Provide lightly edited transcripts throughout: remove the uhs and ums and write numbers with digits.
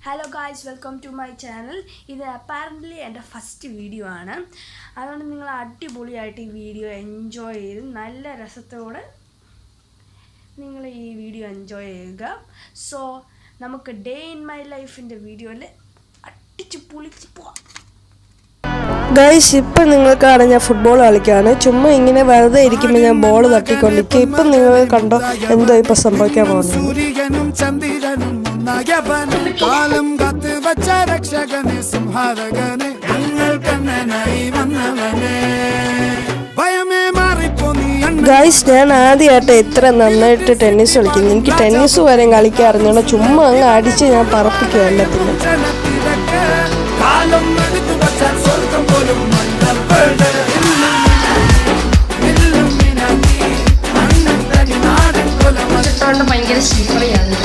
Hello guys, welcome to my channel. ഇത് apparently എൻ്റെ first video ആണ്. അതുകൊണ്ട് നിങ്ങൾ അടിപൊളിയായിട്ട് ഈ വീഡിയോ എൻജോയ് ചെയ്ത് നല്ല രസത്തോടെ നിങ്ങൾ ഈ വീഡിയോ എൻജോയ് ചെയ്യുക. സോ നമുക്ക് ഡേ ഇൻ മൈ ലൈഫിൻ്റെ വീഡിയോയിൽ അടിച്ച് പൊളിച്ച് പോവാം. ഗൈസ്, ഇപ്പം നിങ്ങൾ കാണാൻ ഞാൻ ഫുട്ബോൾ കളിക്കുകയാണ്. ചുമ്മാ ഇങ്ങനെ വെറുതെ ഇരിക്കുമ്പോൾ ഞാൻ ബോൾ തട്ടിക്കൊണ്ടിരിക്കുക. ഇപ്പം നിങ്ങൾ കണ്ടോ എന്തോ ഇപ്പം സംഭവിക്കാൻ പോകുന്നത്. ഗൈസ്, ഞാൻ ആദ്യമായിട്ട് ഇത്ര നന്നായിട്ട് ടെന്നീസ് കളിക്കുന്നു. എനിക്ക് ടെന്നീസ് വരെ കളിക്കാൻ അറിഞ്ഞോളൂ. ചുമ്മാ അങ്ങ് അടിച്ച് ഞാൻ പറപ്പിക്കുക എല്ലാത്തിനും. ഭയങ്കര സ്ലീപ്പറിയാണ്.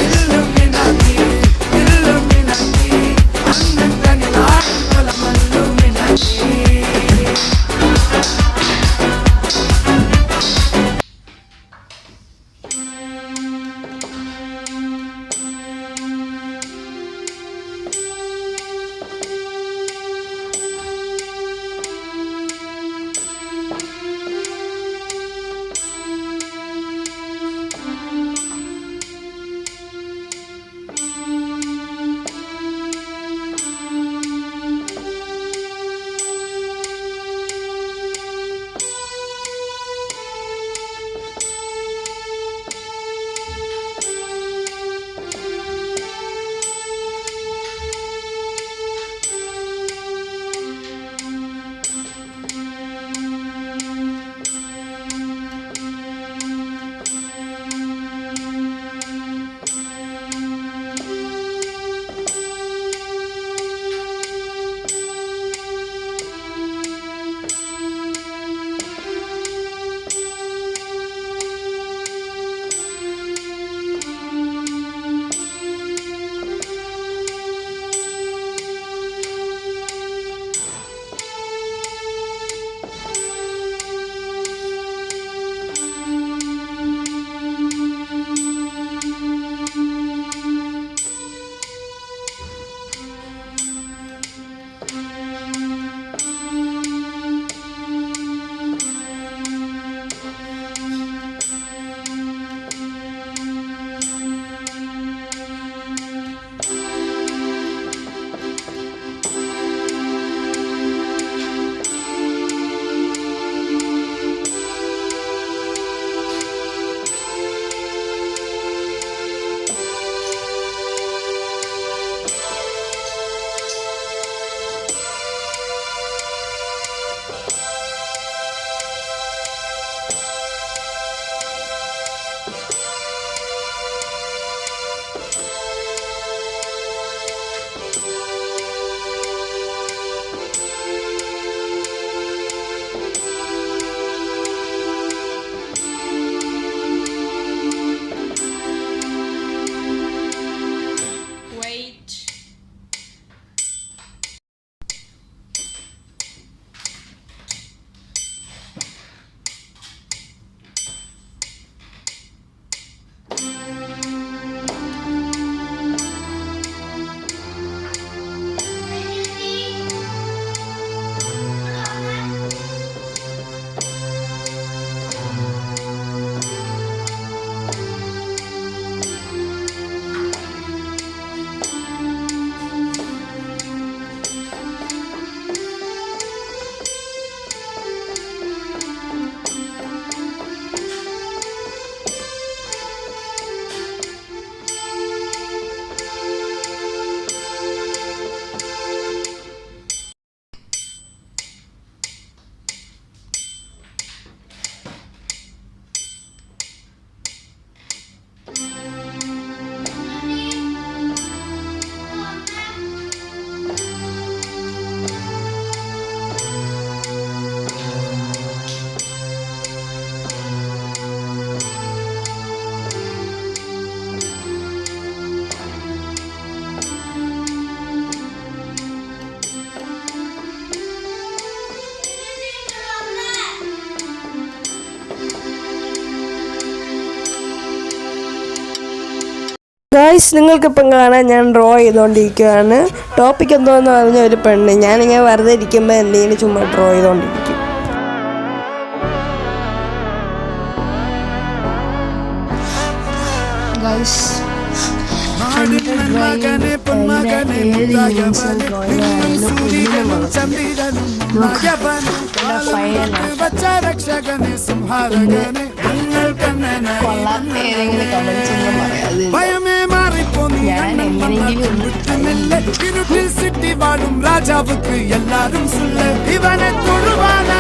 ഗായ്സ് നിങ്ങൾക്കിപ്പം കാണാൻ ഞാൻ ഡ്രോ ചെയ്തുകൊണ്ടിരിക്കുകയാണ്. ടോപ്പിക് എന്തോന്ന് പറഞ്ഞ ഒരു പെണ്ണ്. ഞാനിങ്ങനെ വെറുതെ ഇരിക്കുമ്പോൾ എന്തെങ്കിലും ചുമ്മാ ഡ്രോ ചെയ്തുകൊണ്ടിരിക്കും.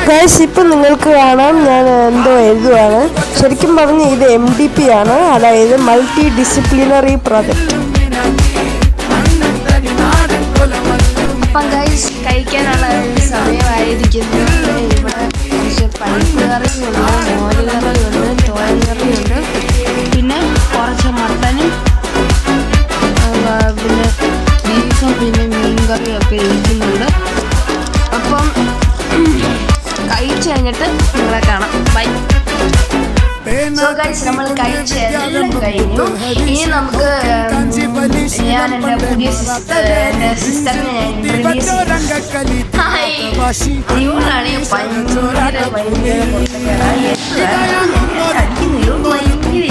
ഗൈസ് ഇപ്പം നിങ്ങൾക്ക് കാണാം ഞാൻ എന്തോ എഴുതുവാണ്. ശരിക്കും പറഞ്ഞ് ഇത് MDP ആണ്, അതായത് മൾട്ടി ഡിസിപ്ലിനറി പ്രോജക്റ്റ്. അപ്പം ഗൈസ് കഴിക്കാനുള്ള സമയമായിരിക്കുന്നു. ഇവിടെ കുറച്ച് പരിപ്പ് കറിയുണ്ട്, മോരുകറിയുണ്ട്, തോരൻ കറിയുണ്ട്, പിന്നെ കുറച്ച് മട്ടനും പിന്നെ ബീഫും പിന്നെ മീൻ കറിയും ഒക്കെ ഇരിക്കുന്നുണ്ട്. അപ്പം കഴിച്ചു കഴിഞ്ഞിട്ട് നിങ്ങളെ കാണാം. ബൈ. സോ ഗൈസ് നമ്മൾ കഴിച്ച് എല്ലാം കഴിഞ്ഞു. ഇനി നമുക്ക് ഞാൻ എൻ്റെ പുതിയ സിസ്റ്ററിനെ ഞാൻ ഇൻട്രൊഡ്യൂസ് ചെയ്യും. ഇവളാണ് ഭയങ്കര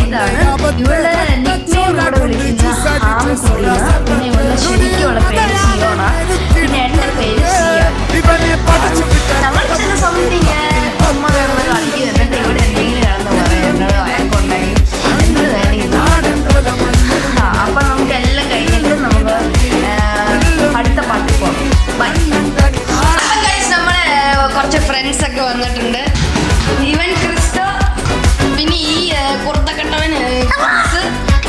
ഇതാണ്. ഇവളുടെ നിക്നെയിം ഇവിടെ വിളിക്കുന്ന ഹാംകുളിയ. പിന്നെ ഇവളുടെ ശരിക്കുള്ള പേര് സിയോണ. പിന്നെ എൻ്റെ പേര് സിയോൺ. നമ്മൾ ചില സമയത്ത് ഇങ്ങനെ ഉമ്മ കിടന്ന് കളിക്കും. എന്നിട്ട് ഇവിടെ എന്തെങ്കിലും കിടന്ന് പറയാം, എന്നോട് വഴക്കുണ്ടായി എന്ത് വേണമെങ്കിലും. അപ്പം നമുക്ക് എല്ലാം കഴിഞ്ഞിട്ട് നമുക്ക് അടുത്ത പാട്ടിൽ പോകാം. ബൈ. അപ്പം ഗൈസ് നമ്മളെ കുറച്ച് ഫ്രണ്ട്സൊക്കെ വന്നിട്ടുണ്ട്. ഇവൻ ക്രിസ്റ്റോ, പിന്നെ ഈ കുർത്തക്കെട്ടവൻ ക്രിസ്,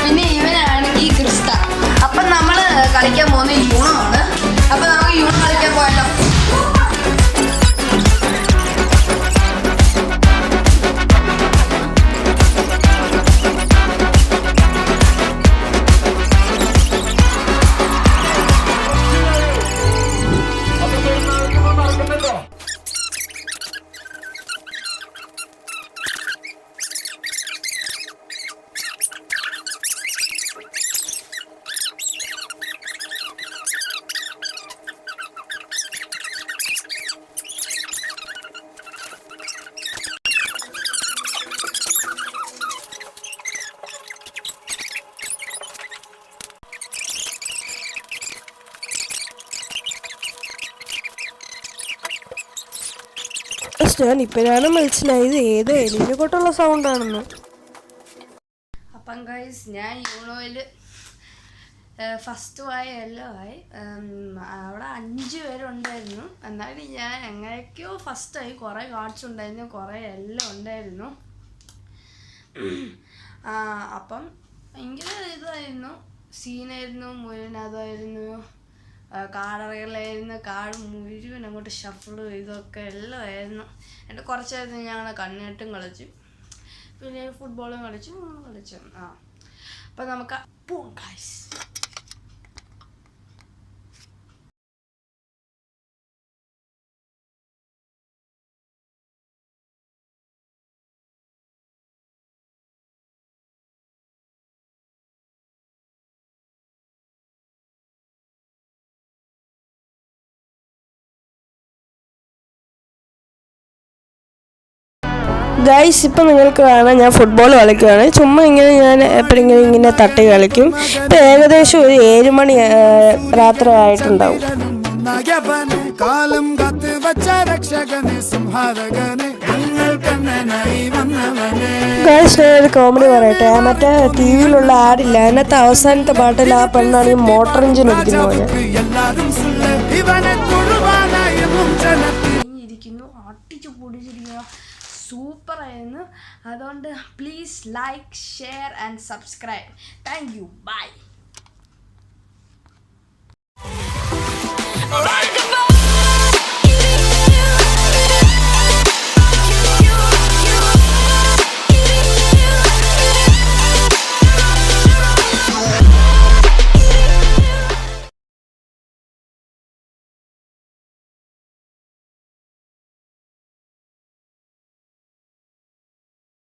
പിന്നെ ഇവനാണെങ്കിൽ ക്രിസ്റ്റ. അപ്പം നമ്മൾ കളിക്കാൻ പോകുന്ന യൂണോണ്. അപ്പം നമുക്ക് യൂണോ കളിക്കാൻ പോയല്ലോ. ഞാൻ ഇപ്പോഴാണ് മനസ്സിലായത് ഏതോ എലിനെ കൊണ്ടുള്ള സൗണ്ടാണെന്ന്. അപ്പം ഗൈസ് ഞാൻ യൂണോയിൽ ഫസ്റ്റ് ആയി എല്ലാം ആയി. അവിടെ 5 പേരുണ്ടായിരുന്നു. എന്നാലും ഞാൻ എങ്ങനെയൊക്കെയോ ഫസ്റ്റായി. കുറേ കാർഡ്സ് ഉണ്ടായിരുന്നു, കുറേ എല്ലാം ഉണ്ടായിരുന്നു. അപ്പം ഭയങ്കര ഇതായിരുന്നു, സീനായിരുന്നു, മുഴുവനതായിരുന്നു, കാടറകളായിരുന്നു. കാട് മുഴുവൻ അങ്ങോട്ട് ഷഫിൾ ഇതൊക്കെ എല്ലാം ആയിരുന്നു. എൻ്റെ കുറച്ചായിരുന്നു ഞങ്ങൾ കണ്ണിട്ടും കളിച്ചു, പിന്നെ ഫുട്ബോളും കളിച്ചു കളിച്ചു. അപ്പം നമുക്ക് പോകാം ഗൈസ്. ഗൈസ് ഇപ്പം നിങ്ങൾക്ക് കാണാം ഞാൻ ഫുട്ബോൾ കളിക്കുകയാണ്. ചുമ്മാ ഇങ്ങനെ ഞാൻ എപ്പോഴെങ്കിലും ഇങ്ങനെ തട്ടി കളിക്കും. ഇപ്പം ഏകദേശം ഒരു 7 മണി രാത്രി ആയിട്ടുണ്ടാവും. ഗൈസ് ഞാനൊരു കോമഡി പറയട്ടെ. മറ്റേ TV-യിലുള്ള ആടില്ല, അതിനകത്ത് അവസാനത്തെ പാട്ടിൽ ആ പെണ്ണാണ് ഈ മോട്ടർ എഞ്ചിൻ ഇരിക്കുന്ന പോലെ. അടിച്ചു പൊടിച്ചിരിക്കുക, സൂപ്പറായിരുന്നു. അതുകൊണ്ട് please like, share and subscribe. Thank you. By.